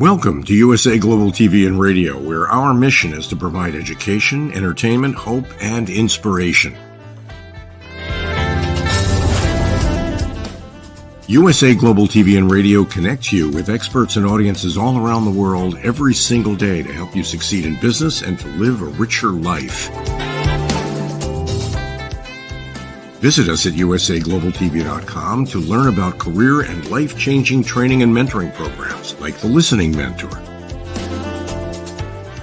Welcome to USA Global TV and Radio, where our mission is to provide education, entertainment, hope, and inspiration. USA Global TV and Radio connects you with experts and audiences all around the world every single day to help you succeed in business and to live a richer life. Visit us at usaglobaltv.com to learn about career and life-changing training and mentoring programs like the Listening Mentor.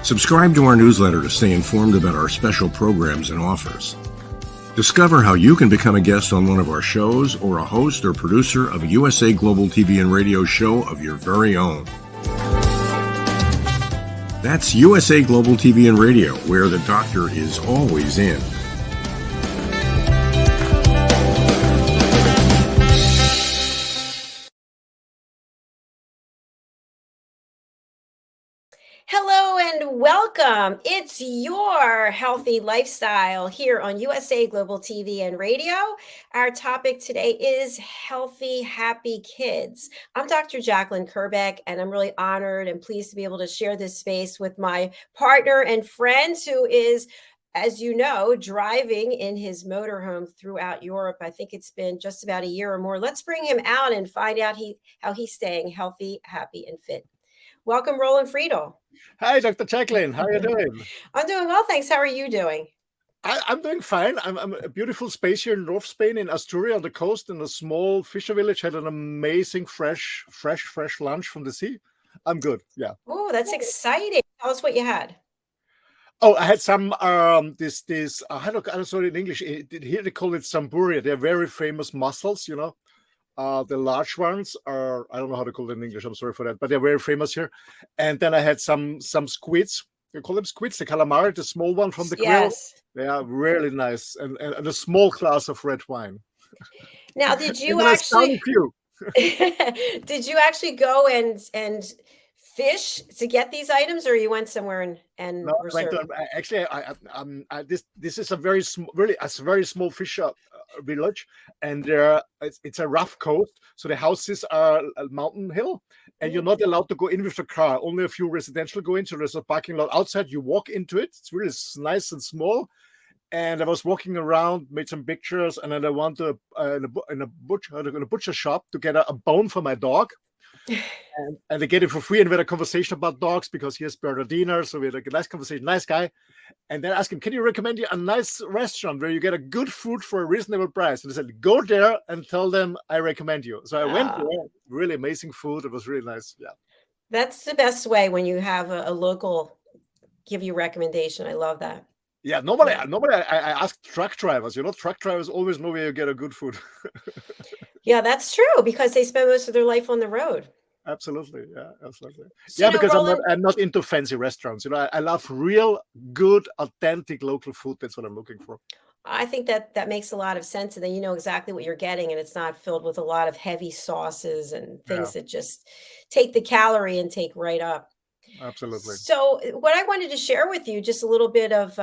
Subscribe to our newsletter to stay informed about our special programs and offers. Discover how you can become a guest on one of our shows or a host or producer of a USA Global TV and Radio show of your very own. That's USA Global TV and Radio, where the doctor is always in. Hello and welcome. It's your healthy lifestyle here on USA Global TV and Radio. Our topic today is healthy, happy kids. I'm Dr. JACALYN KERBECK, and I'm really honored and pleased to be able to share this space with my partner and friend who is, as you know, driving in his motorhome throughout Europe. I think it's been just about a year or more. Let's bring him out and find out how he's staying healthy, happy, and fit. Welcome, Roland Friedl. Hi, Dr. JACALYN. How are you doing? I'm doing well, thanks. How are you doing? I'm doing fine. I'm a beautiful space here in North Spain, in Asturias on the coast, in a small fisher village. Had an amazing fresh lunch from the sea. I'm good. Yeah. Oh, that's exciting. Tell us what you had. Oh, I had some I don't know in English. Here they call it samburia. They're very famous mussels, you know. The large ones are, I don't know how to call them in English, I'm sorry for that, but they're very famous here. And then I had some squids. You call them squids, the calamari, the small one from the grill. Yes. They are really nice. And a small glass of red wine. Now, did you actually did you actually go and fish to get these items, or you went somewhere and no, were served? Actually, this is a very small fish village, and it's a rough coast, so the houses are a mountain hill, and you're not allowed to go in with the car. Only a few residential go in, so there's a parking lot outside. You walk into it. It's really nice and small. And I was walking around, made some pictures, and then I went to in a butcher shop to get a bone for my dog. And they get it for free, and we had a conversation about dogs because he has Bernardiner, so we had a nice conversation, nice guy. And then I asked him, can you recommend you a nice restaurant where you get a good food for a reasonable price? And he said, go there and tell them I recommend you. So I went there, really amazing food. It was really nice. Yeah. That's the best way when you have a local give you recommendation. I love that. Yeah, normally I ask truck drivers. You know, truck drivers always know where you get a good food. Yeah, that's true, because they spend most of their life on the road. Absolutely, yeah, absolutely. So, yeah, because Roland, I'm not into fancy restaurants. You know, I love real, good, authentic local food. That's what I'm looking for. I think that makes a lot of sense, and then you know exactly what you're getting, and it's not filled with a lot of heavy sauces and things that just take the calorie intake right up. Absolutely. So what I wanted to share with you, just a little bit of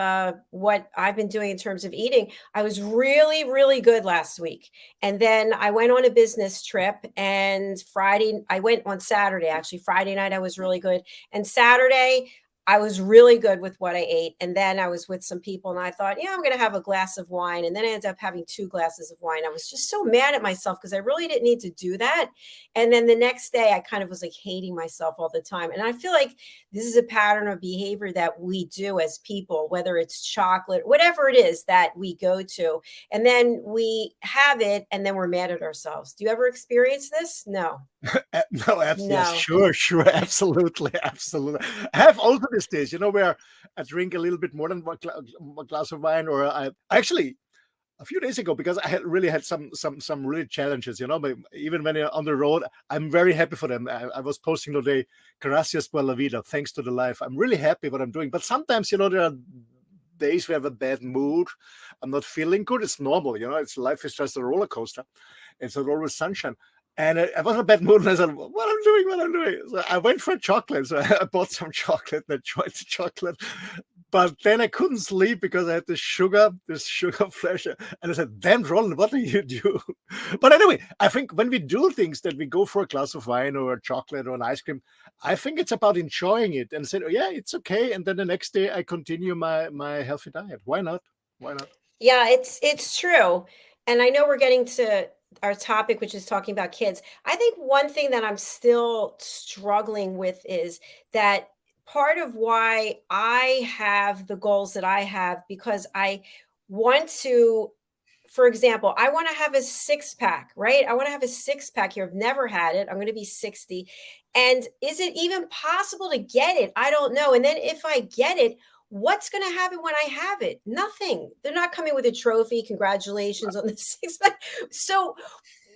what I've been doing in terms of eating. I was really, really good last week. And then I went on a business trip, and I went on Saturday, actually. Friday night, I was really good. And Saturday, I was really good with what I ate. And then I was with some people, and I thought, I'm going to have a glass of wine. And then I ended up having 2 glasses of wine. I was just so mad at myself because I really didn't need to do that. And then the next day, I kind of was like hating myself all the time. And I feel like this is a pattern of behavior that we do as people, whether it's chocolate, whatever it is that we go to. And then we have it, and then we're mad at ourselves. Do you ever experience this? No. No, absolutely. Sure, absolutely. I have also these days, you know, where I drink a little bit more than one glass of wine, or I actually a few days ago, because I had really had some really challenges, you know. But even when you're on the road, I'm very happy for them. I was posting today, gracias por la vida, thanks to the life. I'm really happy what I'm doing. But sometimes, you know, there are days we have a bad mood. I'm not feeling good. It's normal, you know. Life is just a roller coaster. It's not always sunshine. And I was in a bad mood, and I said, what I'm doing. So I went for chocolate. So I bought some chocolate and I tried the chocolate. But then I couldn't sleep because I had this sugar flash. And I said, damn, Roland, what do you do? But anyway, I think when we do things that we go for a glass of wine or a chocolate or an ice cream, I think it's about enjoying it and said, oh, yeah, it's okay. And then the next day I continue my healthy diet. Why not? Why not? Yeah, it's true. And I know we're getting to our topic, which is talking about kids. I think one thing that I'm still struggling with is that part of why I have the goals that I have, because I want to, for example, I want to have a six pack, right? I want to have a six pack here. I've never had it. I'm going to be 60. And is it even possible to get it? I don't know. And then if I get it, what's going to happen when I have it? Nothing. They're not coming with a trophy. Congratulations on the six pack. So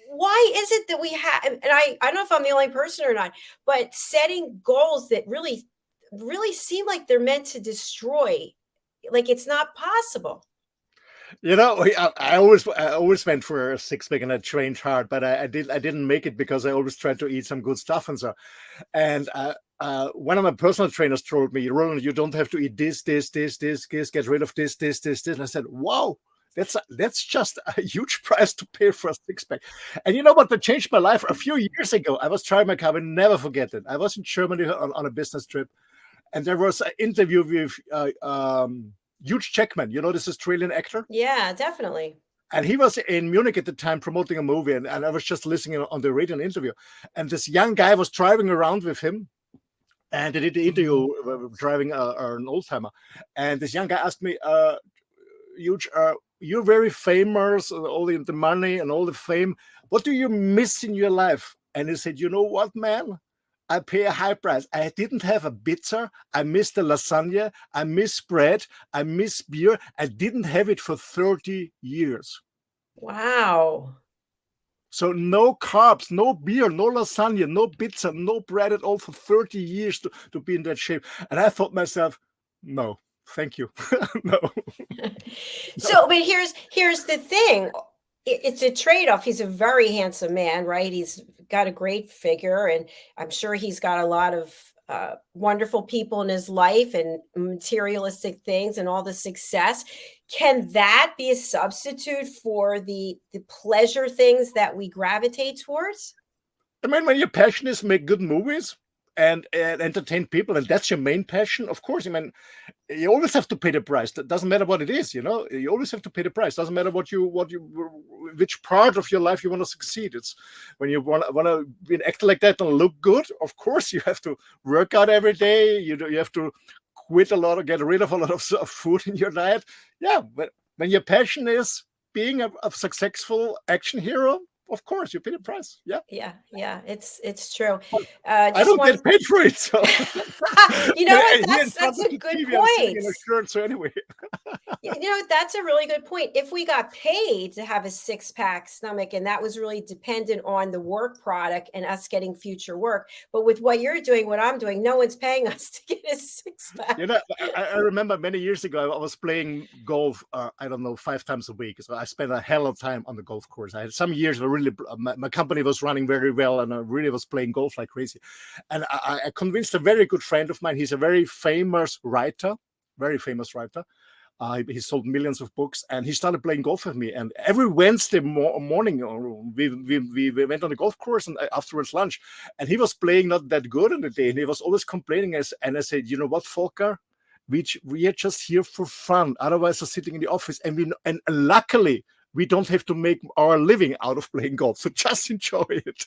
why is it that we have, and I don't know if I'm the only person or not, but setting goals that really seem like they're meant to destroy, like it's not possible. You know, I always went for a six pack and I trained hard, but I didn't make it because I always tried to eat some good stuff and so. And one of my personal trainers told me, Roland, you don't have to eat this, get rid of this. And I said, wow, that's just a huge price to pay for a six pack. And you know what? That changed my life. A few years ago, I was trying my car. I will never forget it. I was in Germany on a business trip, and there was an interview with Hugh Jackman, you know, this Australian actor. Yeah, definitely. And he was in Munich at the time promoting a movie, and I was just listening on the radio interview. And this young guy was driving around with him, and they did the interview driving an old timer. And this young guy asked me, Huge, you're very famous, all the money and all the fame. What do you miss in your life? And he said, you know what, man? I pay a high price. I didn't have a pizza. I miss the lasagna. I miss bread. I miss beer. I didn't have it for 30 years. Wow. So no carbs, no beer, no lasagna, no pizza, no bread at all for 30 years to be in that shape. And I thought myself, no, thank you. No. So, but here's the thing. It's a trade-off. He's a very handsome man, right? He's got a great figure, and I'm sure he's got a lot of wonderful people in his life and materialistic things and all the success. Can that be a substitute for the pleasure things that we gravitate towards? I mean, when your passion is make good movies and entertain people, and that's your main passion, of course, I mean, you always have to pay the price. That doesn't matter what it is, you know. You always have to pay the price. Doesn't matter which part of your life you want to succeed. It's when you want to be an actor like that and look good. Of course, you have to work out every day. You have to quit a lot or get rid of a lot of food in your diet. Yeah, but when your passion is being a successful action hero, of course, you pay the price. Yeah. Yeah. It's true. I don't get paid for it. So. You know what? That's a good point. In a shirt, so anyway. You know, that's a really good point. If we got paid to have a six-pack stomach, and that was really dependent on the work product and us getting future work, but with what you're doing, what I'm doing, no one's paying us to get a six-pack. You know, I remember many years ago, I was playing golf, I don't know, 5 times a week. So I spent a hell of time on the golf course. I had some years where really, my company was running very well, and I really was playing golf like crazy. And I convinced a very good friend of mine. He's a very famous writer. He sold millions of books, and he started playing golf with me. And every Wednesday morning, we went on the golf course, and afterwards lunch. And he was playing not that good on the day, and he was always complaining. And I said, you know what, Volker? We are just here for fun. Otherwise, we're sitting in the office, and luckily we don't have to make our living out of playing golf. So just enjoy it.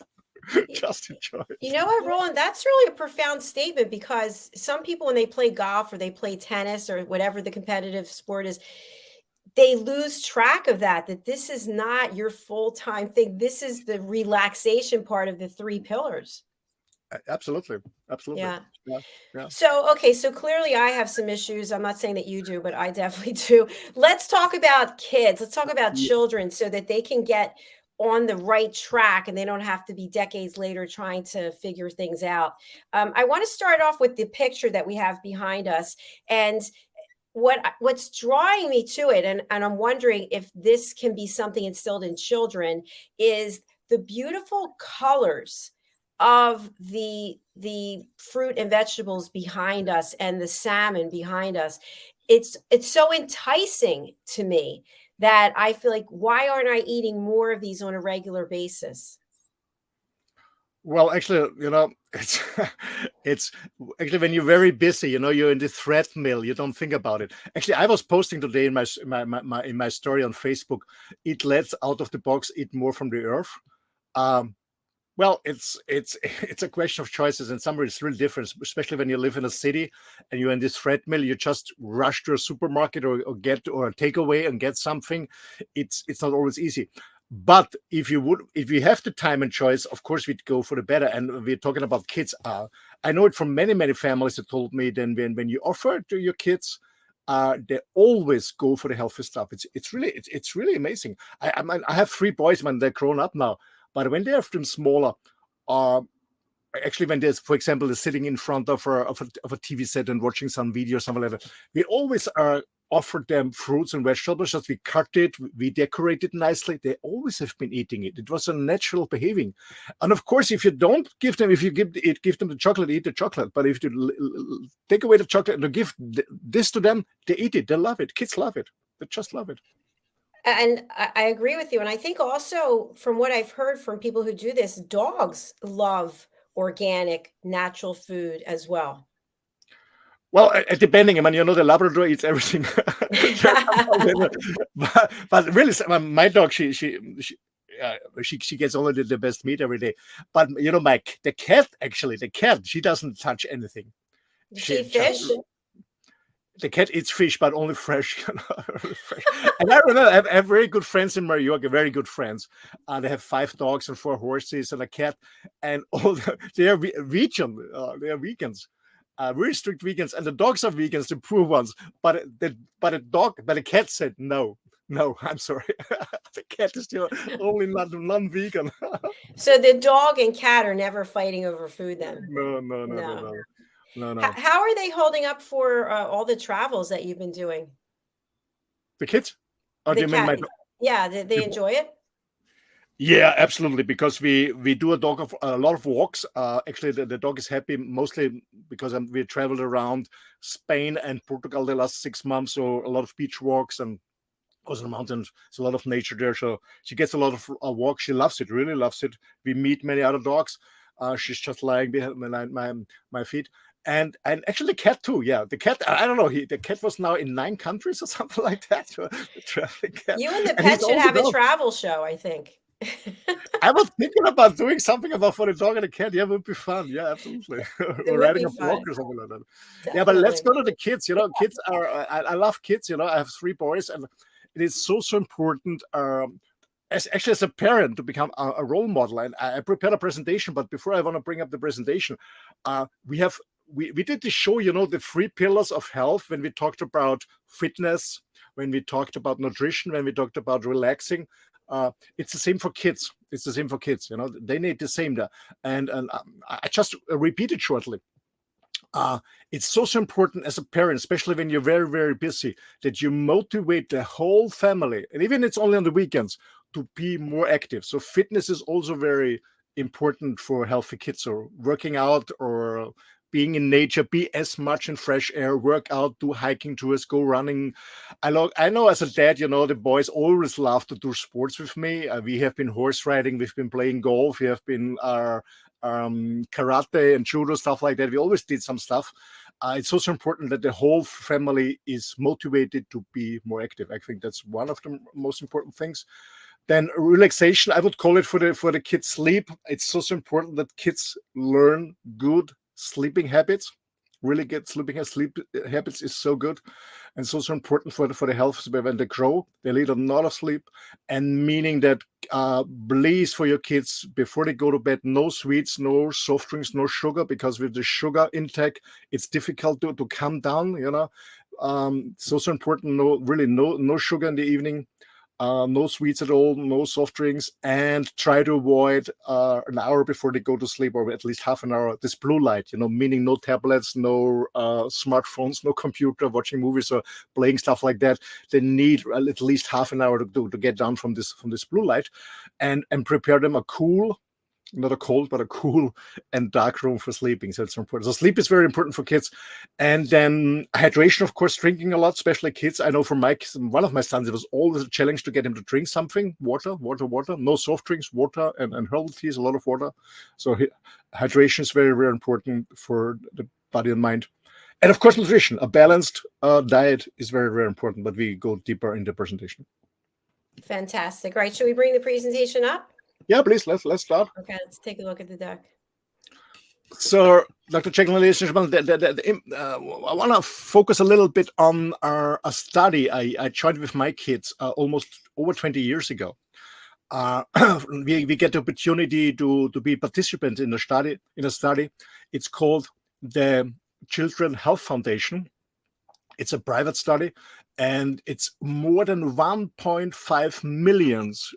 Just enjoy it. You know what, Roland? That's really a profound statement, because some people, when they play golf or they play tennis or whatever the competitive sport is, they lose track of that this is not your full-time thing. This is the relaxation part of the 3 pillars. Absolutely. Yeah. Yeah. So, okay. So clearly I have some issues. I'm not saying that you do, but I definitely do. Let's talk about kids. Let's talk about children, so that they can get on the right track and they don't have to be decades later trying to figure things out. I want to start off with the picture that we have behind us, and what's drawing me to it, and I'm wondering if this can be something instilled in children, is the beautiful colors of the fruit and vegetables behind us and the salmon behind us. it's so enticing to me that I feel like, why aren't I eating more of these on a regular basis? Well, actually, it's it's actually when you're very busy, you're in the treadmill, you don't think about it. Actually, I was posting today in my story on Facebook, eat less out of the box, eat more from the earth. Um, well, it's it's a question of choices, and somewhere it's really different, especially when you live in a city and you're in this treadmill. You just rush to a supermarket or get or a takeaway and get something. It's not always easy. But if you have the time and choice, of course we'd go for the better. And we're talking about kids. I know it from many families that told me then when you offer it to your kids, they always go for the healthy stuff. It's really amazing. I have 3 boys, man. They're grown up now, but when they have them smaller, uh, actually when there's, for example, they're sitting in front of a TV set and watching some video or something like that, we always offered them fruits and vegetables. Just we cut it, we decorate it nicely. They always have been eating it. It was a natural behaving. And of course, if you don't give them, if you give them the chocolate, eat the chocolate. But if you take away the chocolate and give this to them, they eat it. They love it. Kids love it. They just love it. And I agree with you. And I think also, from what I've heard from people who do this, dogs love organic, natural food as well. Well, depending, I mean, the Labrador eats everything. But really, my dog, she gets only the best meat every day. But the cat, she doesn't touch anything. Does she fish? The cat eats fish, but only fresh. Fresh. And I remember I have very good friends in Mallorca, very good friends. They have 5 dogs and 4 horses and a cat, and they are vegan. They are vegans. Very strict vegans, and the dogs are vegans, the poor ones. But the cat said no, I'm sorry. The cat is still only non-vegan. So the dog and cat are never fighting over food then? No. How are they holding up for all the travels that you've been doing? The kids? Or do The you mean cat, yeah, they enjoy it? Yeah, absolutely. Because we do a lot of walks. Actually, the dog is happy mostly because we traveled around Spain and Portugal the last 6 months, so a lot of beach walks and also the mountains. There's a lot of nature there, so she gets a lot of walks. She loves it, really loves it. We meet many other dogs. She's just lying behind my feet. And actually the cat too. Yeah, the cat. I don't know. The cat was now in 9 countries or something like that. The traveling cat. You and the And he's pet should older have a dog. travel show, I think. I was thinking about doing something about for the dog and the cat. Yeah, it would be fun. Yeah, absolutely. It Or would riding be a block fun. or something like that. Yeah, but let's Definitely. go to the kids. Kids are. I love kids. I have 3 boys, and it is so important. As a parent to become a role model. And I prepared a presentation, but before I want to bring up the presentation, we did the show. The 3 pillars of health when we talked about fitness, when we talked about nutrition, when we talked about relaxing. It's the same for kids. It's the same for kids. They need the same there. And I just repeat it shortly. It's so important as a parent, especially when you're very, very busy, that you motivate the whole family, and even it's only on the weekends, to be more active. So fitness is also very important for healthy kids, or working out or being in nature, be as much in fresh air, work out, do hiking tours, go running. I know as a dad, the boys always love to do sports with me. We have been horse riding, we've been playing golf, we have been karate and judo, stuff like that. We always did some stuff. It's also important that the whole family is motivated to be more active. I think that's one of the most important things. Then relaxation, I would call it for the kids' sleep. It's also important that kids learn good sleeping habits. Really good sleep habits is so good, and it's also important for the health. When they grow, they need a lot of sleep, and meaning that please, for your kids, before they go to bed, no sweets, no soft drinks, no sugar, because with the sugar intake, it's difficult to calm down. It's also important, no sugar in the evening. No sweets at all, no soft drinks, and try to avoid an hour before they go to sleep, or at least half an hour, this blue light, meaning no tablets, no smartphones, no computer, watching movies or playing stuff like that. They need at least half an hour to get down from this blue light, and prepare them a cool not a cold, but a cool and dark room for sleeping. So it's important. So sleep is very important for kids. And then hydration, of course, drinking a lot, especially kids. I know for one of my sons, it was always a challenge to get him to drink something. Water. No soft drinks, water and herbal teas, a lot of water. So hydration is very, very important for the body and mind. And of course, nutrition. A balanced diet is very, very important, but we go deeper in the presentation. Fantastic. Right. Should we bring the presentation up? Yeah, please. Let's start. Okay, let's take a look at the deck. So, Dr. JACALYN, ladies and gentlemen, I want to focus a little bit on a study I joined with my kids almost over 20 years ago. We get the opportunity to be participants in a study. It's called the Children Health Foundation. It's a private study, and it's more than 1.5 millions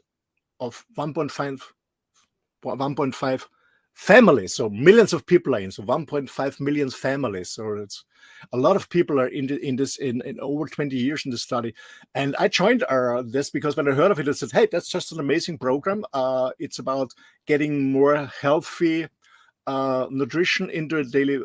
of 1.5 families. So millions of people are in. So 1.5 million families. So it's a lot of people are in over 20 years in the study. And I joined this because when I heard of it, I said, hey, that's just an amazing program. It's about getting more healthy nutrition into a daily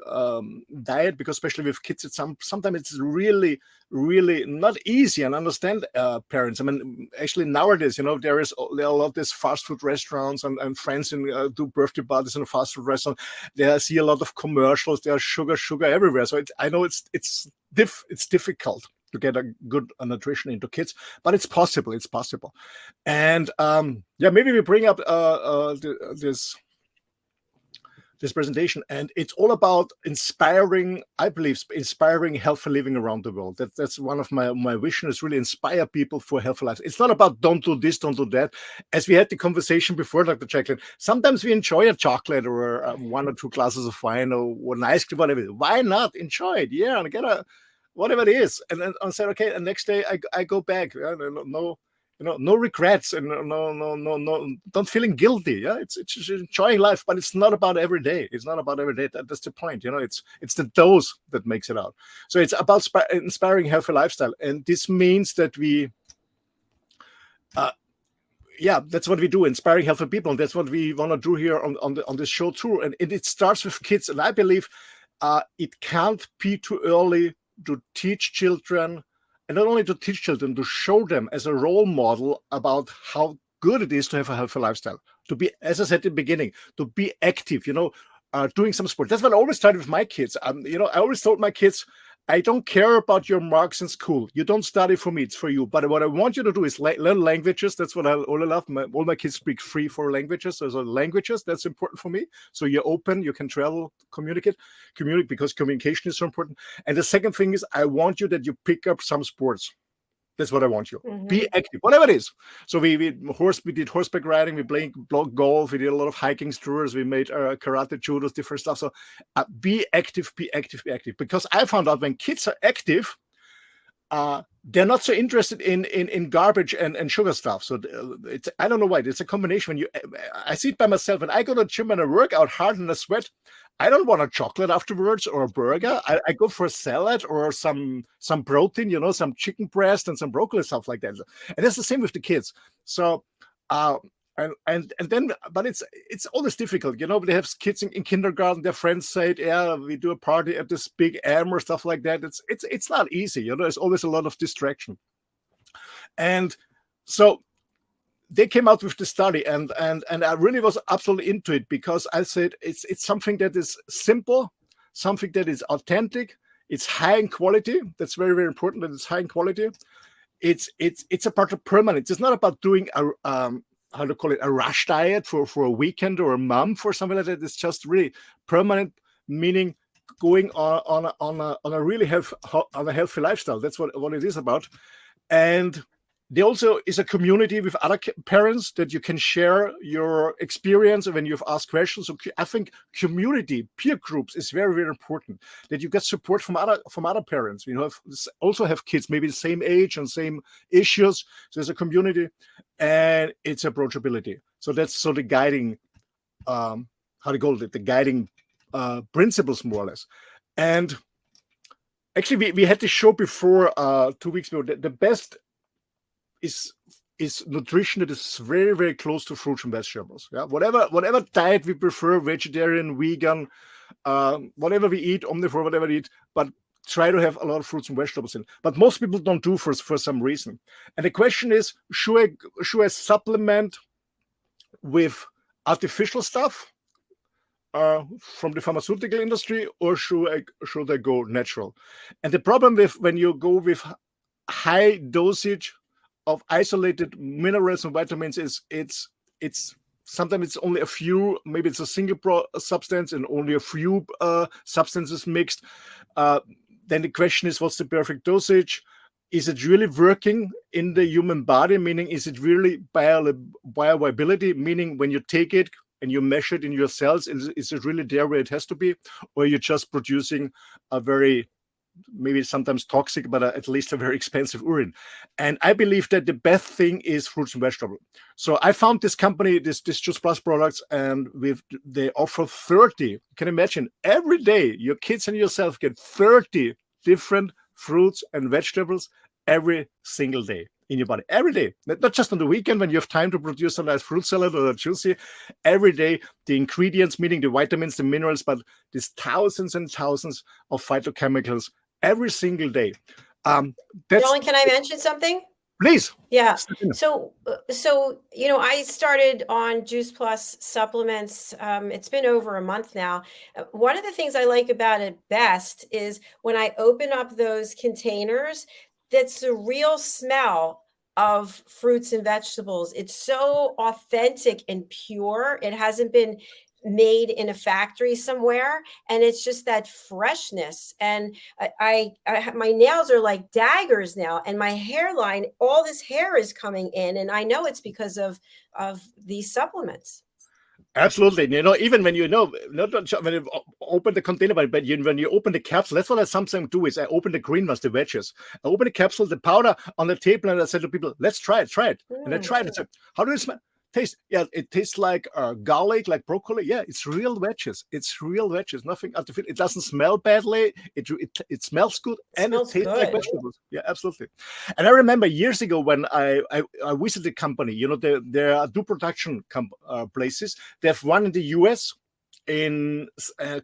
diet, because especially with kids, sometimes it's really not easy. And understand parents. I mean, actually nowadays, there are a lot of these fast food restaurants and friends do birthday parties in a fast food restaurant. They see a lot of commercials. There's sugar everywhere. So I know it's difficult to get a good nutrition into kids, but it's possible. And maybe we bring up this presentation, and it's all about inspiring healthy living around the world. That's one of my vision, is really inspire people for healthy lives. It's not about don't do this, don't do that. As we had the conversation before, Dr. JACALYN, sometimes we enjoy a chocolate or 1 or 2 glasses of wine or an ice cream, whatever. Why not enjoy it? Yeah, and get whatever it is, and then I said, okay, and next day I go back. No regrets, and no, don't feeling guilty. Yeah, it's just enjoying life, but it's not about every day. It's not about every day. That's the point. It's the dose that makes it out. So it's about inspiring healthy lifestyle, and this means that we, that's what we do, inspiring healthy people, and that's what we want to do here on this show too. And it starts with kids, and I believe it can't be too early to teach children. And not only to teach children, to show them as a role model about how good it is to have a healthy lifestyle, to be, as I said at the beginning, to be active, doing some sport. That's what I always started with my kids. I always told my kids, I don't care about your marks in school. You don't study for me, it's for you. But what I want you to do is learn languages. That's what I love. All my kids speak 4 languages. So languages, that's important for me. So you're open, you can travel, communicate, because communication is so important. And the second thing is, I want you that you pick up some sports. That's what I want you. Mm-hmm. Be active, whatever it is. So we did horseback riding, we played golf, we did a lot of hiking tours, we made karate, judo, different stuff. So be active. Because I found out when kids are active, they're not so interested in garbage and sugar stuff. So I don't know why. It's a combination. I see it by myself. When I go to the gym and I work out hard and I sweat, I don't want a chocolate afterwards or a burger. I go for a salad or some protein, some chicken breast and some broccoli, stuff like that. And that's the same with the kids. So and then, but it's always difficult. They have kids in kindergarten. Their friends say, "Yeah, we do a party at this big M or stuff like that." It's not easy. There's always a lot of distraction. And so they came out with the study, and I really was absolutely into it, because I said it's something that is simple, something that is authentic. It's high in quality. That's very, very important. That it's high in quality. It's about a permanent. It's not about doing a rush diet for a weekend or a month or something like that. It's just really permanent, meaning going on a really healthy lifestyle. That's what it is about. And there also is a community with other parents that you can share your experience when you've asked questions. So I think community, peer groups is very, very important, that you get support from other parents. Also have kids maybe the same age and same issues. So there's a community, and it's approachability. So that's the guiding, the guiding principles, more or less. And actually, we had this show before 2 weeks ago. The best is is nutrition that is very, very close to fruits and vegetables. Yeah, whatever diet we prefer, vegetarian, vegan, whatever we eat, omnivore, whatever we eat, but try to have a lot of fruits and vegetables in. But most people don't do for some reason. And the question is, should I supplement with artificial stuff from the pharmaceutical industry, or should I go natural? And the problem with when you go with high dosage of isolated minerals and vitamins is it's sometimes it's only a few, maybe it's a single substance and only a few substances mixed. Then the question is, what's the perfect dosage? Is it really working in the human body? Meaning, is it really bioavailability? Meaning, when you take it and you measure it in your cells, is it really there where it has to be? Or you're just producing a very, maybe sometimes toxic, but at least a very expensive urine. And I believe that the best thing is fruits and vegetables. So I found this company, this Juice Plus products, and they offer 30. You can imagine every day your kids and yourself get 30 different fruits and vegetables every single day in your body, every day, not just on the weekend when you have time to produce a nice fruit salad or a juicy. Every day, the ingredients, meaning the vitamins, the minerals, but these thousands and thousands of phytochemicals every single day. Roland, can I mention something? Please. Yeah. So I started on Juice Plus supplements. It's been over a month now. One of the things I like about it best is when I open up those containers, that's the real smell of fruits and vegetables. It's so authentic and pure. It hasn't been made in a factory somewhere, and it's just that freshness. And I my nails are like daggers now, and my hairline, all this hair is coming in, and I know it's because of these supplements. Absolutely. Even when not when you open the container, but when you open the capsule, that's what I sometimes do is I open the green ones, the wedges. I open the capsule, the powder on the table, and I said to people, let's try it. And I tried it. I said, how do it smell? Taste? Yeah, it tastes like garlic, like broccoli. Yeah, it's real wedges. Nothing artificial. It doesn't smell badly. It smells good, and it tastes like vegetables. Yeah, absolutely. And I remember years ago when I visited a company. There are two production places. They have one in the US, in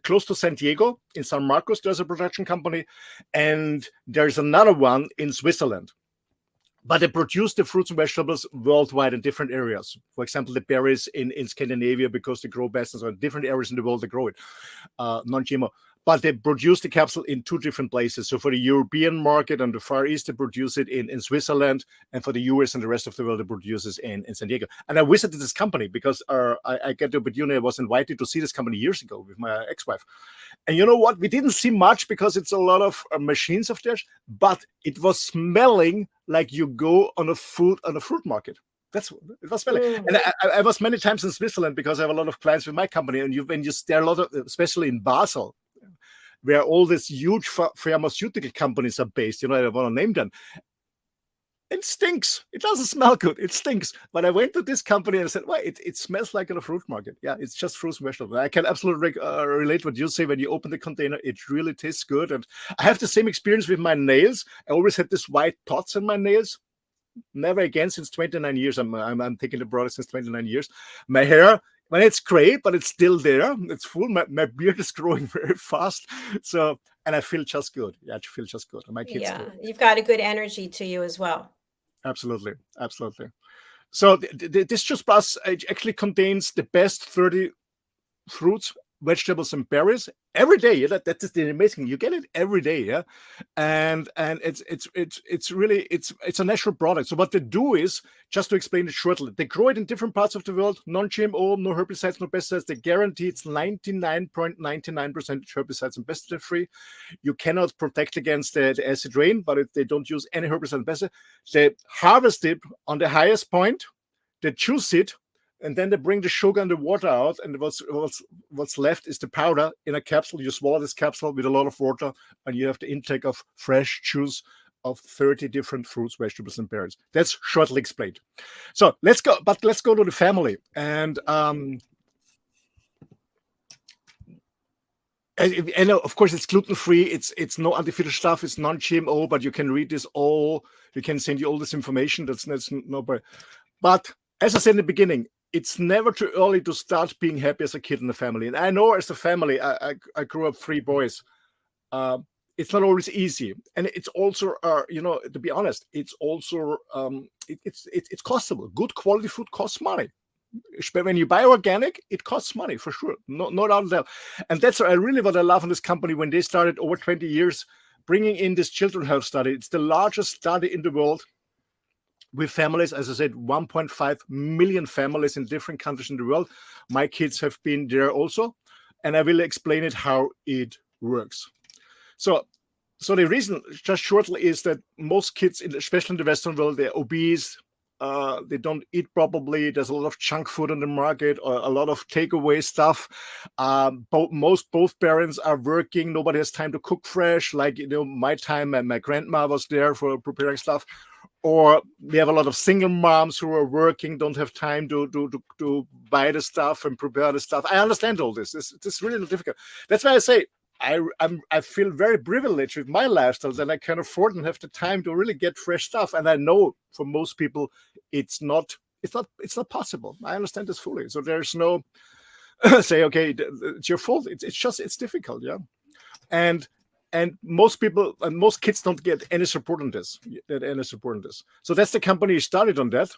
close to San Diego, in San Marcos. There's a production company, and there's another one in Switzerland. But they produce the fruits and vegetables worldwide in different areas. For example, the berries in Scandinavia, because they grow best, and so in different areas in the world they grow it, non-GMO. But they produce the capsule in two different places. So for the European market and the Far East, they produce it in Switzerland, and for the US and the rest of the world, they produce it in San Diego. And I visited this company because I get the opportunity. I was invited to see this company years ago with my ex-wife. And you know what? We didn't see much because it's a lot of machines of theirs, but it was smelling like you go on a fruit market. It was smelling. And I was many times in Switzerland because I have a lot of clients with my company. And there are a lot of, especially in Basel, where all these huge pharmaceutical companies are based. I don't want to name them. It stinks. It doesn't smell good. It stinks. But I went to this company and I said, well, it smells like in a fruit market. Yeah, it's just fruits and vegetables. I can absolutely relate what you say. When you open the container, it really tastes good. And I have the same experience with my nails. I always had this white dots on my nails. Never again since 29 years. I'm taking the product since 29 years. My hair, when it's gray, but it's still there. It's full. My beard is growing very fast. So, and I feel just good. Yeah, I feel just good. And my kids too. You've got a good energy to you as well. Absolutely. So this Juice Plus actually contains the best 30 fruits, vegetables, and berries every day. Yeah, that is the amazing. You get it every day. Yeah, and it's really a natural product. So what they do is, just to explain it shortly, they grow it in different parts of the world. Non-GMO, no herbicides, no pesticides. They guarantee it's 99.99% herbicides and pesticide free. You cannot protect against the acid rain, but if they don't use any herbicide and pesticide, they harvest it on the highest point. They juice it. And then they bring the sugar and the water out, and what's left is the powder in a capsule. You swallow this capsule with a lot of water, and you have the intake of fresh juice of 30 different fruits, vegetables, and berries. That's shortly explained. So let's go to the family. And And of course, it's gluten-free. It's no artificial stuff. It's non-GMO. But you can read this all. You can send you all this information. That's no. But as I said in the beginning, it's never too early to start being happy as a kid in the family. And I know as a family, I grew up 3 boys. It's not always easy, and it's also, to be honest, it's also it's costable. Good quality food costs money. When you buy organic, it costs money for sure. No doubt about that. And that's really what I love in this company when they started over 20 years bringing in this children's health study. It's the largest study in the world with families, as I said, 1.5 million families in different countries in the world. My kids have been there also, and I will explain it how it works. So the reason, just shortly, is that most kids, especially in the Western world, they're obese. They don't eat properly. There's a lot of junk food on the market, or a lot of takeaway stuff. Both parents are working. Nobody has time to cook fresh. Like, my time, and my grandma was there for preparing stuff. Or we have a lot of single moms who are working, don't have time to buy the stuff and prepare the stuff. I understand all this. It's really difficult. That's why I say I feel very privileged with my lifestyle that I can afford and have the time to really get fresh stuff. And I know for most people, it's not possible. I understand this fully. So there's no say, okay, it's your fault. It's difficult, yeah. And most people and most kids don't get any support on this. So that's the company started on that.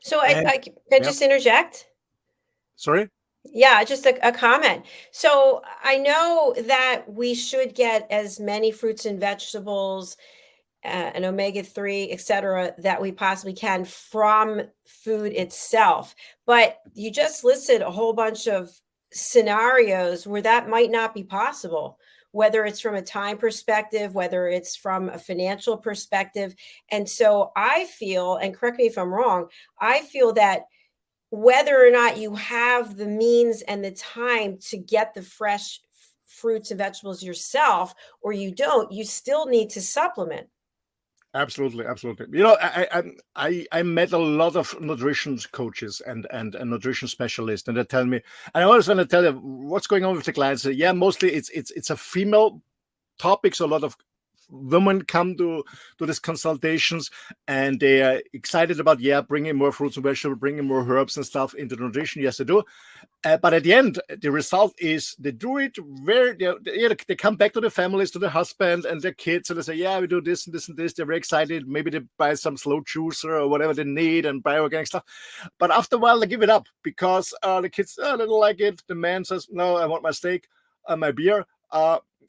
So I can just interject. Sorry. Yeah, just a comment. So I know that we should get as many fruits and vegetables and omega-3, et cetera, that we possibly can from food itself. But you just listed a whole bunch of scenarios where that might not be possible, whether it's from a time perspective, whether it's from a financial perspective. And so I feel, and correct me if I'm wrong, I feel that whether or not you have the means and the time to get the fresh fruits and vegetables yourself, or you don't, you still need to supplement. Absolutely. I met a lot of nutrition coaches and nutrition specialists, and they tell me, and I always want to tell them what's going on with the clients. Yeah, mostly it's a female topic, so a lot of women come to these consultations, and they are excited about bringing more fruits and vegetables, bringing more herbs and stuff into the nutrition. Yes, they do. But at the end, the result is they do it they come back to the families, to the husband and their kids, and they say, yeah, we do this and this and this. They're very excited. Maybe they buy some slow juicer or whatever they need and buy organic stuff. But after a while, they give it up because the kids they don't like it. The man says, no, I want my steak and my beer.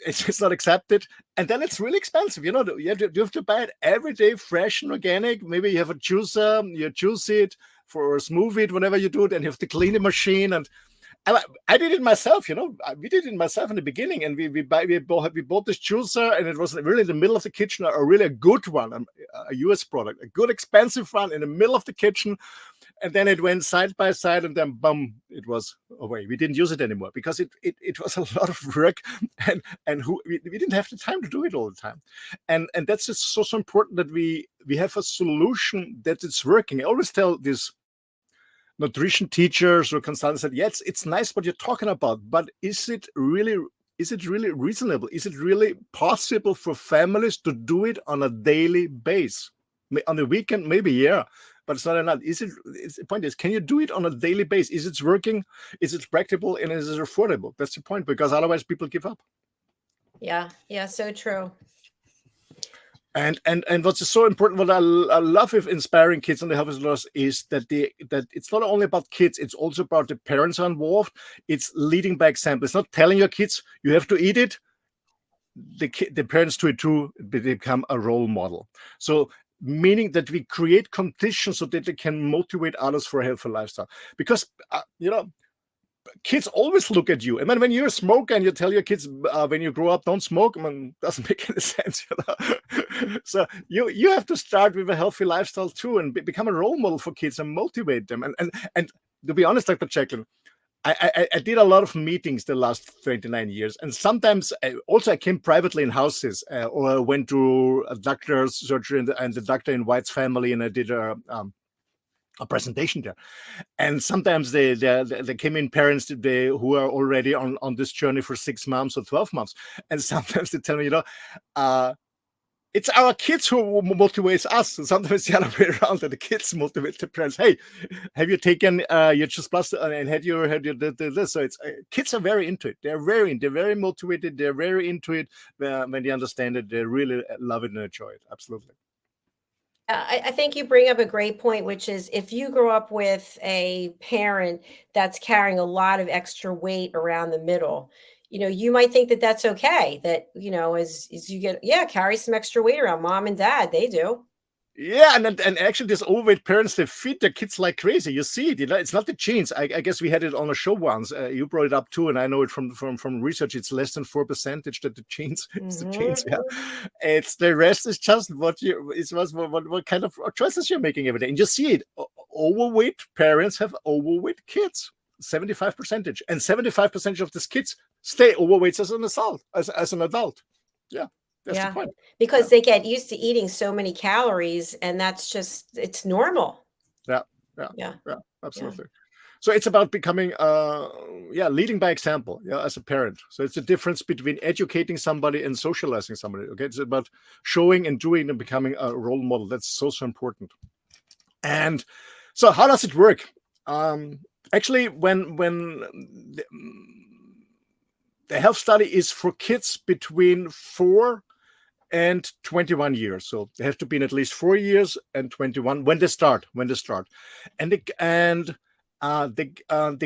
It's not accepted, and then it's really expensive. You have to buy it every day, fresh and organic. Maybe you have a juicer, you juice it for a smoothie it whenever you do it, and you have to clean the machine. And I did it myself. We did it myself in the beginning, and we bought this juicer, and it was really in the middle of the kitchen, a really good one, a US product, a good expensive one in the middle of the kitchen. And then it went side by side, and then boom, it was away. We didn't use it anymore because it was a lot of work, and we didn't have the time to do it all the time. And that's just so important that we have a solution that it's working. I always tell these nutrition teachers or consultants that yes, it's nice what you're talking about, but is it really reasonable? Is it really possible for families to do it on a daily basis? On the weekend, maybe, yeah. But it's not enough. The point is, can you do it on a daily basis? Is it working? Is it practical? And is it affordable? That's the point, because otherwise people give up. Yeah, so true. And what's so important, what I love with inspiring kids on the health loss is that it's not only about kids, it's also about the parents are involved. It's leading by example. It's not telling your kids you have to eat it. The parents do it too. They become a role model. So meaning that we create conditions so that they can motivate others for a healthy lifestyle. Because, kids always look at you. I mean, when you're a smoker and you tell your kids when you grow up, don't smoke, doesn't make any sense. So you have to start with a healthy lifestyle too, and become a role model for kids and motivate them. And to be honest, Dr. JACALYN, I did a lot of meetings the last 29 years. And sometimes I came privately in houses or I went to a doctor's surgery and the doctor invites family, and I did a presentation there. And sometimes they came in parents who are already on this journey for 6 months or 12 months. And sometimes they tell me, it's our kids who motivates us. And sometimes the other way around, that the kids motivate the parents. Hey, have you taken your Just Plus and had you this? So it's kids are very into it. They're very motivated. They're very into it when they understand it. They really love it and enjoy it. Absolutely. I think you bring up a great point, which is if you grow up with a parent that's carrying a lot of extra weight around the middle, you might think that that's okay. That, as you get, carry some extra weight around. Mom and dad, they do. Yeah, and actually, these overweight parents, they feed their kids like crazy. You see it. It's not the genes. I guess we had it on a show once. You brought it up too, and I know it from research. It's less than 4% that the genes. It's the genes. Yeah, it's the rest is just what kind of choices you're making every day, and you see it. Overweight parents have overweight kids. 75%, and 75% of these kids stay overweight as an adult. As an adult. Yeah. That's the point. Because they get used to eating so many calories, and it's normal. Yeah, absolutely. So it's about becoming, leading by example, as a parent. So it's a difference between educating somebody and socializing somebody. Okay, it's about showing and doing and becoming a role model. That's so important. And so, how does it work? Actually, when the health study is for kids between 4 and 21 years. So they have to be in at least 4 years and 21 when they start. And they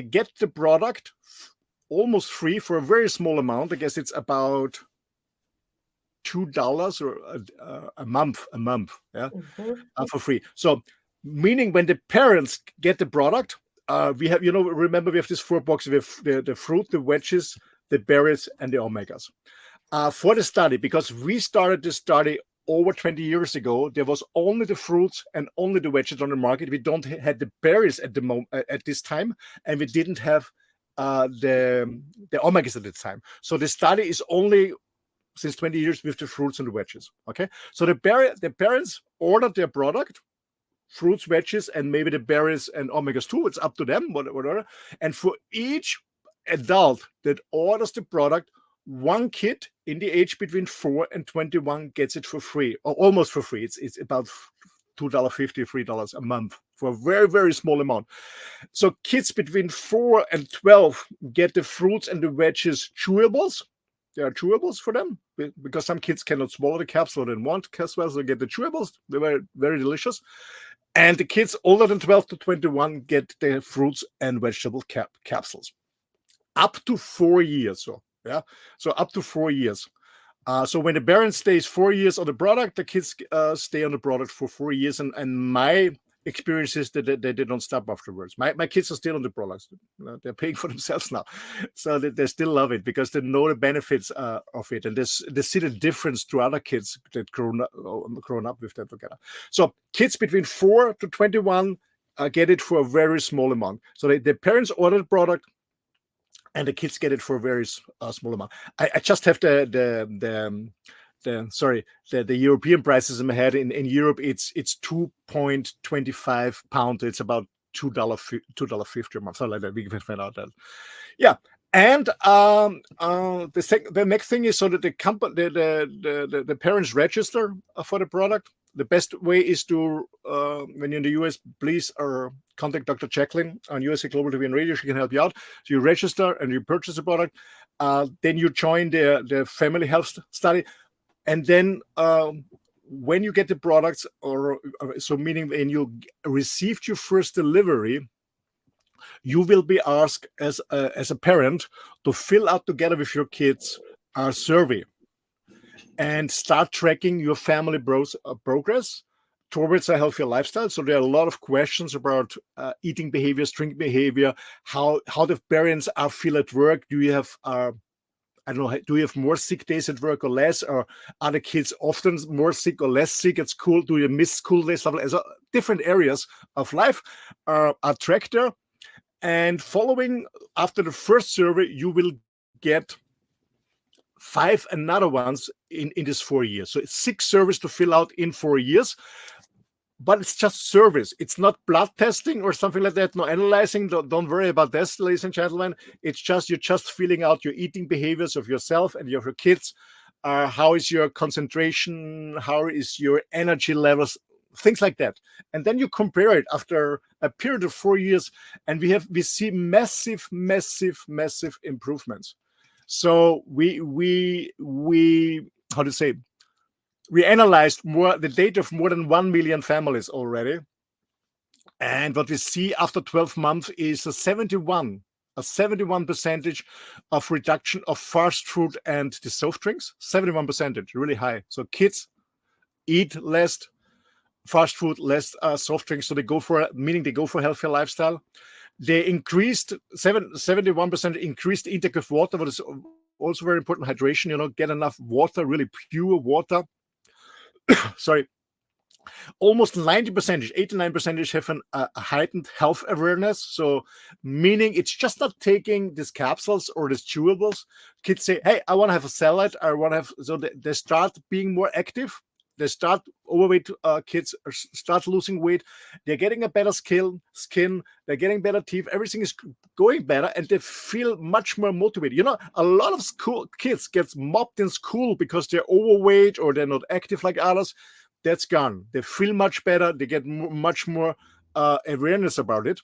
get the product almost free for a very small amount. I guess it's about $2 or a month, for free. So meaning when the parents get the product, we have, remember we have this 4 boxes. We have the fruit, the veggies, the berries, and the omegas. For the study, because we started this study over 20 years ago, there was only the fruits and only the veggies on the market. We don't had the berries at this time, and we didn't have the omegas at the time. So the study is only since 20 years with the fruits and the veggies. Okay, so the parents ordered their product, fruits, veggies, and maybe the berries and omegas too. It's up to them, whatever. And for each adult that orders the product, one kid in the age between 4 and 21 gets it for free, or almost for free. It's about $2.50, $3 a month for a very, very small amount. So kids between 4 and 12 get the fruits and the veggies chewables. There are chewables for them because some kids cannot swallow the capsule and want as well, so they get the chewables. They're very, very delicious. And the kids older than 12 to 21 get the fruits and vegetable capsules. Up to 4 years. So up to 4 years. So when the parent stays 4 years on the product, the kids stay on the product for 4 years. And my experience is that they don't stop afterwards. My kids are still on the products. They're paying for themselves now. So they still love it because they know the benefits of it. And they see the difference to other kids that grown up with them together. So kids between 4 to 21 get it for a very small amount. So the parents order the product, and the kids get it for a very small amount. I just have the European prices in my head. In Europe, it's 2.25 pounds. It's about $2.50 a month, something like that. We can find out that. Yeah. And the next thing is so that the parents register for the product. The best way is to, when you're in the US, please contact Dr. JACALYN on USA Global TV and Radio. She can help you out. So you register and you purchase the product. Then you join the family health study. And then when you get the products, so meaning when you received your first delivery, you will be asked as a parent to fill out together with your kids a survey and start tracking your family progress towards a healthier lifestyle. So there are a lot of questions about eating behaviors, drink behavior, how the parents feel at work. Do you have do you have more sick days at work or less? Or are the kids often more sick or less sick at school? Do you miss school days? Stuff like that. So different areas of life are tracked there. And following after the first survey, you will get 5 another ones in this 4 years. So it's 6 surveys to fill out in 4 years. but it's just service. It's not blood testing or something like that. No analyzing. Don't worry about this, ladies and gentlemen. It's just you're just feeling out your eating behaviors of yourself and your kids. How is your concentration? How is your energy levels? Things like that. And then you compare it after a period of 4 years, and we see massive improvements. So we how to say, we analyzed the data of more than 1 million families already. And what we see after 12 months is a 71 percentage of reduction of fast food and the soft drinks. 71%, really high. So kids eat less fast food, less soft drinks. So they go for a healthier lifestyle. They increased 71% increased intake of water, what is also very important. Hydration, get enough water, really pure water. Sorry. Almost 90%, 89% have a heightened health awareness. So meaning it's just not taking these capsules or these chewables. Kids say, hey, I want to have a salad. I want to have, so they start being more active. They start overweight kids start losing weight. They're getting a better skin. They're getting better teeth. Everything is going better, and they feel much more motivated. A lot of school kids get mobbed in school because they're overweight or they're not active like others. That's gone. They feel much better. They get much more awareness about it.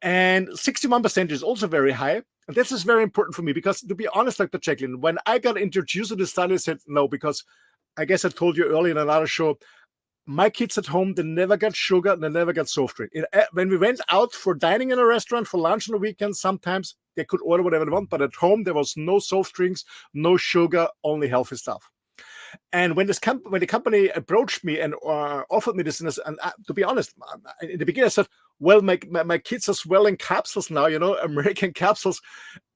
And 61% is also very high. And this is very important for me because, to be honest, Dr. JACALYN, when I got introduced to the study, I said no, because I guess I told you earlier in another show, my kids at home, they never got sugar, they never got soft drink. When we went out for dining in a restaurant for lunch on the weekend, sometimes they could order whatever they want, but at home there was no soft drinks, no sugar, only healthy stuff. And when the company approached me and offered me this, and to be honest, in the beginning I said, well, my kids are swelling capsules now, American capsules,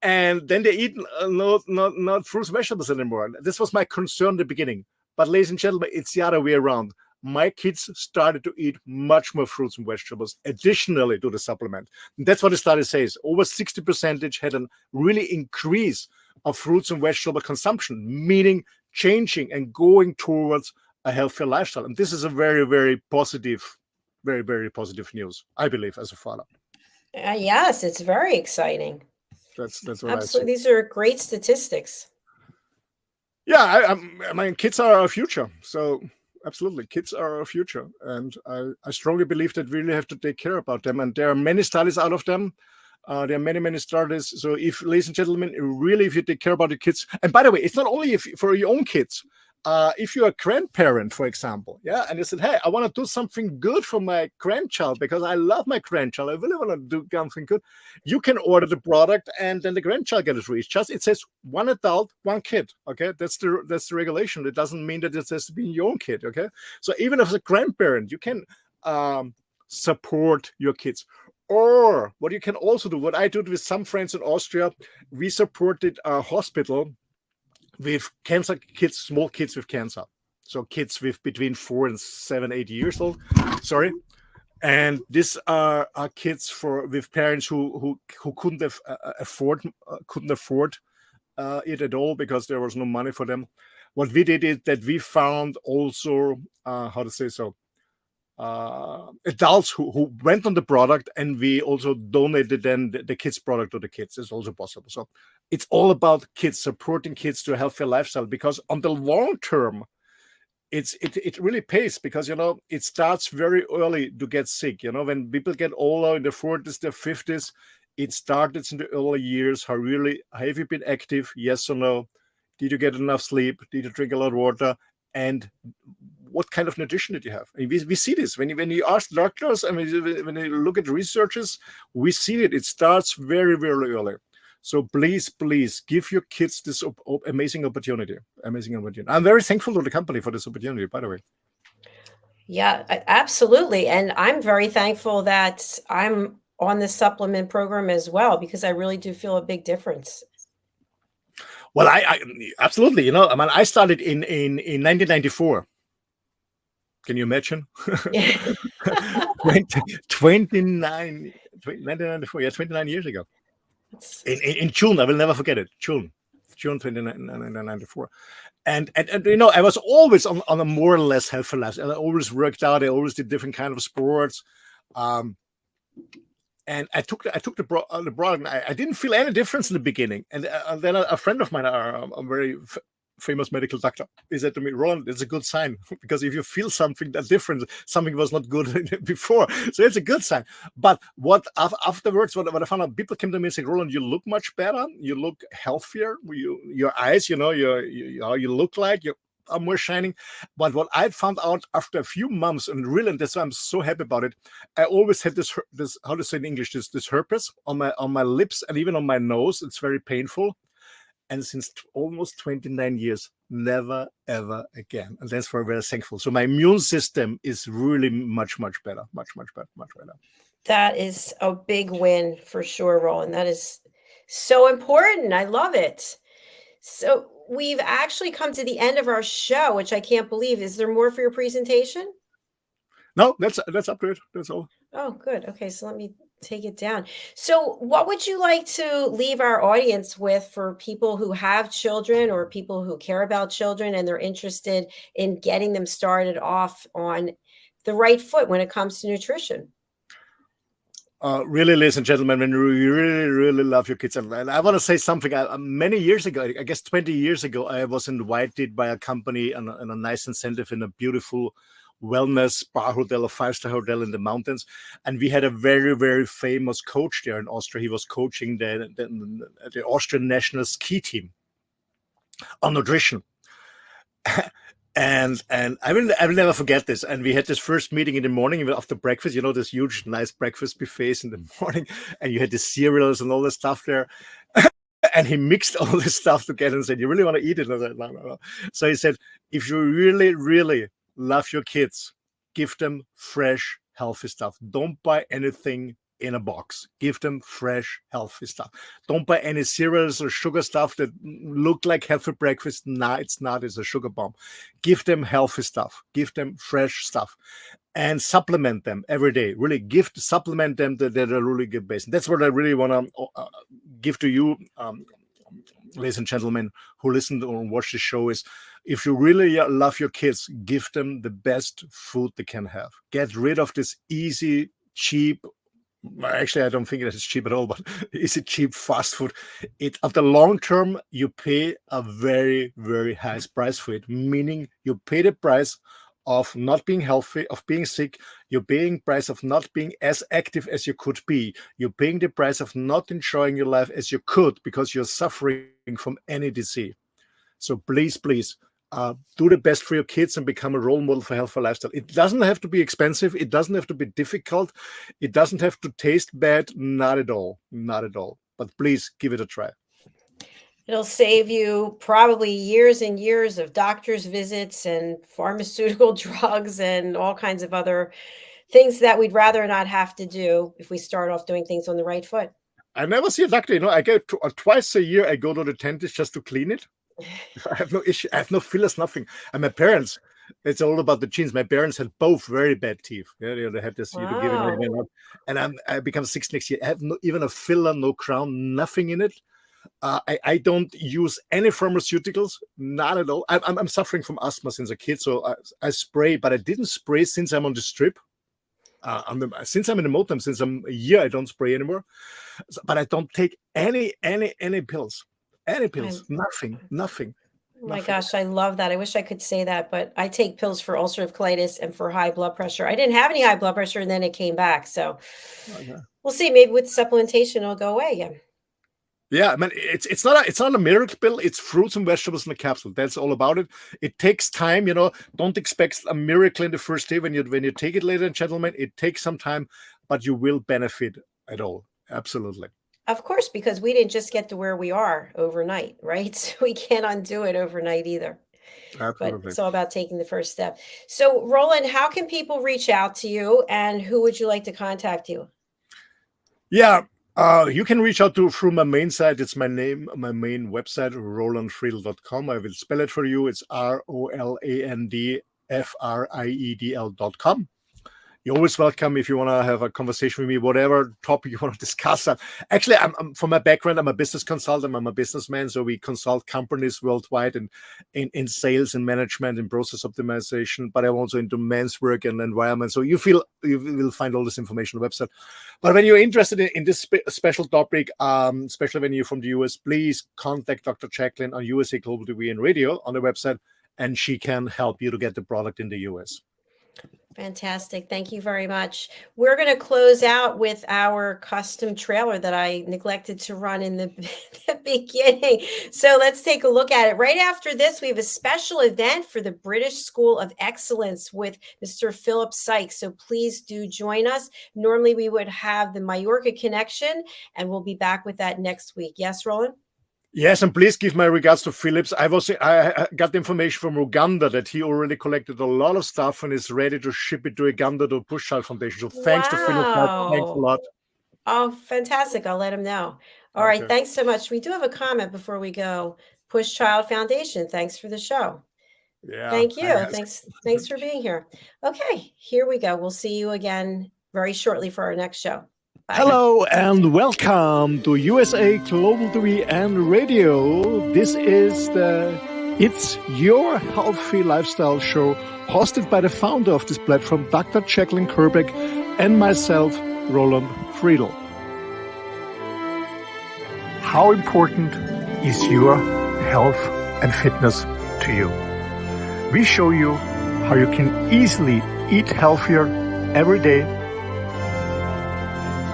and then they eat not fruits and vegetables anymore. This was my concern in the beginning. But ladies and gentlemen, it's the other way around. My kids started to eat much more fruits and vegetables additionally to the supplement. And that's what the study says. Over 60% had a really increase of fruits and vegetable consumption, meaning changing and going towards a healthier lifestyle. And this is a very, very positive, very, very positive news, I believe, as a father. Yes, it's very exciting. That's what absolutely. These are great statistics. Yeah, I mean, kids are our future. So absolutely, kids are our future. And I strongly believe that we really have to take care about them. And there are many studies out of them. There are many studies. So if, ladies and gentlemen, really, if you take care about your kids, and by the way, it's not only for your own kids. If you're a grandparent, for example, and you said, hey, I want to do something good for my grandchild because I love my grandchild. I really want to do something good. You can order the product and then the grandchild gets free. It says 1 adult, 1 kid. Okay, that's the regulation. It doesn't mean that it has to be your own kid. Okay, so even as a grandparent, you can support your kids. Or what you can also do, what I did with some friends in Austria, we supported a hospital with cancer kids, small kids with cancer. So kids with between 4 and 7, 8 years old. Sorry. And these are kids with parents who couldn't afford it at all because there was no money for them. What we did is that we found also, adults who went on the product, and we also donated then the kids product to the kids. It's also possible. So it's all about kids, supporting kids to a healthier lifestyle, because on the long term, it really pays, because it starts very early to get sick. When people get older in their 40s, their 50s, it started in the early years. Have you been active? Yes or no? Did you get enough sleep? Did you drink a lot of water? And what kind of nutrition did you have? I mean, we see this when you ask doctors. I mean, when you look at researchers, we see it. It starts very, very early. So please give your kids this amazing opportunity. I'm very thankful to the company for this opportunity, by the way. Yeah, absolutely. And I'm very thankful that I'm on the supplement program as well, because I really do feel a big difference. Well, I absolutely. I mean, I started in 1994. Can you imagine? 1994. Yeah, 29 years ago. In June, I will never forget it. June June 29, 1994. And you know, I was always on a more or less healthy lifestyle. I always worked out. I always did different kind of sports. And I took the broad, and I didn't feel any difference in the beginning. And then a friend of mine, a very famous medical doctor, he said to me, Roland, it's a good sign, because if you feel something that different, something was not good before, so it's a good sign. But what afterwards, what I found out, people came to me and said, Roland, you look much better, you look healthier, your eyes, you know, you look like you are more shining. But what I found out after a few months, and really, that's why I'm so happy about it, I always had this how to say in English, this herpes on my lips and even on my nose. It's very painful. And since almost 29 years, never, ever again. And that's why I'm very thankful. So my immune system is really much better, much better. That is a big win for sure, Roland. That is so important. I love it. So we've actually come to the end of our show, which I can't believe. Is there more for your presentation? No, that's up to it. That's all. Oh, good. Okay, so let me take it down. So what would you like to leave our audience with for people who have children or people who care about children and they're interested in getting them started off on the right foot when it comes to nutrition? Really, ladies and gentlemen, when you really love your kids, and I want to say something. Many years ago, I guess 20 years ago, I was invited by a company on a nice incentive in a beautiful wellness spa hotel, a 5-star hotel in the mountains, and we had a very famous coach there in Austria. He was coaching the Austrian national ski team on nutrition. And I will never forget this. And we had this first meeting in the morning after breakfast, you know, this huge, nice breakfast buffets in the morning. And you had the cereals and all the stuff there. And he mixed all this stuff together and said, you really want to eat it? And I said, no. So he said, if you really love your kids, give them fresh, healthy stuff. Don't buy anything in a box. Give them fresh, healthy stuff. Don't buy any cereals or sugar stuff that look like healthy breakfast. Nah, it's not. It's a sugar bomb. Give them healthy stuff. Give them fresh stuff. And supplement them every day. Really supplement them that they're a really good base. And that's what I really want to give to you, ladies and gentlemen who listen or watch the show, is if you really love your kids, give them the best food they can have. Get rid of this easy, cheap, actually I don't think that it's cheap at all, but easy, cheap fast food. At the long term, you pay a very high price for it, meaning you pay the price of not being healthy, of being sick. You're paying the price of not being as active as you could be. You're paying the price of not enjoying your life as you could because you're suffering from any disease. So please, do the best for your kids and become a role model for healthy lifestyle. It doesn't have to be expensive. It doesn't have to be difficult. It doesn't have to taste bad. Not at all. But please give it a try. It'll save you probably years and years of doctor's visits and pharmaceutical drugs and all kinds of other things that we'd rather not have to do if we start off doing things on the right foot. I never see a doctor. You know, I go twice a year. I go to the dentist just to clean it. I have no issue. I have no fillers, nothing. And my parents, it's all about the genes. My parents had both very bad teeth. Yeah, they had this. Wow. And I become 6 next year. I have even a filler, no crown, nothing in it. I don't use any pharmaceuticals, not at all. I'm suffering from asthma since a kid, so I spray, but I didn't spray since I'm on the strip. Since I'm in the mountain, since I'm a year, I don't spray anymore. But I don't take any pills. Any pills, nothing. Oh my gosh, I love that. I wish I could say that, but I take pills for ulcerative colitis and for high blood pressure. I didn't have any high blood pressure and then it came back. So we'll see. Maybe with supplementation, it'll go away again. Yeah, I mean, it's not a miracle pill. It's fruits and vegetables in a capsule. That's all about it. It takes time, you know. Don't expect a miracle in the first day when you take it, ladies and gentlemen. It takes some time, but you will benefit at all. Absolutely. Of course, because we didn't just get to where we are overnight, right? So we can't undo it overnight either. Absolutely. But it's all about taking the first step. So, Roland, how can people reach out to you, and who would you like to contact you? Yeah, you can reach out through my main site. It's my main website, rolandfriedl.com. I will spell it for you. It's ROLANDFRIEDL.com. You're always welcome if you want to have a conversation with me, whatever topic you want to discuss. Actually, I'm from my background, I'm a business consultant. I'm a businessman, so we consult companies worldwide in sales and management and process optimization. But I'm also into men's work and environment. So you will find all this information on the website. But when you're interested in this special topic, especially when you're from the US, please contact Dr. JACALYN on USA Global TV and Radio on the website, and she can help you to get the product in the US. Fantastic. Thank you very much. We're going to close out with our custom trailer that I neglected to run in the beginning. So let's take a look at it. Right after this, we have a special event for the British School of Excellence with Mr. Philip Sykes. So please do join us. Normally we would have the Mallorca connection, and we'll be back with that next week. Yes, Roland? Yes, and please give my regards to Phillips. I got the information from Uganda that he already collected a lot of stuff and is ready to ship it to Uganda to Push Child Foundation. So thanks to Phillips. Thanks a lot. Oh, fantastic. I'll let him know. All right. Thanks so much. We do have a comment before we go. Push Child Foundation. Thanks for the show. Yeah. Thank you. Thanks for being here. Okay, here we go. We'll see you again very shortly for our next show. Bye. Hello and welcome to USA Global TV and Radio. This is It's Your Healthy Lifestyle show, hosted by the founder of this platform, Dr. JACALYN KERBECK, and myself, Roland Friedl. How important is your health and fitness to you? We show you how you can easily eat healthier every day,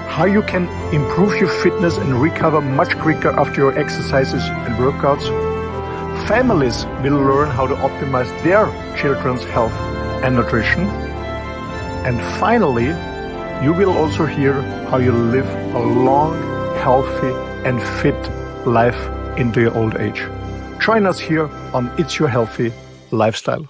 how you can improve your fitness and recover much quicker after your exercises and workouts. Families will learn how to optimize their children's health and nutrition. And finally, you will also hear how you live a long, healthy and fit life into your old age. Join us here on It's Your Healthy Lifestyle.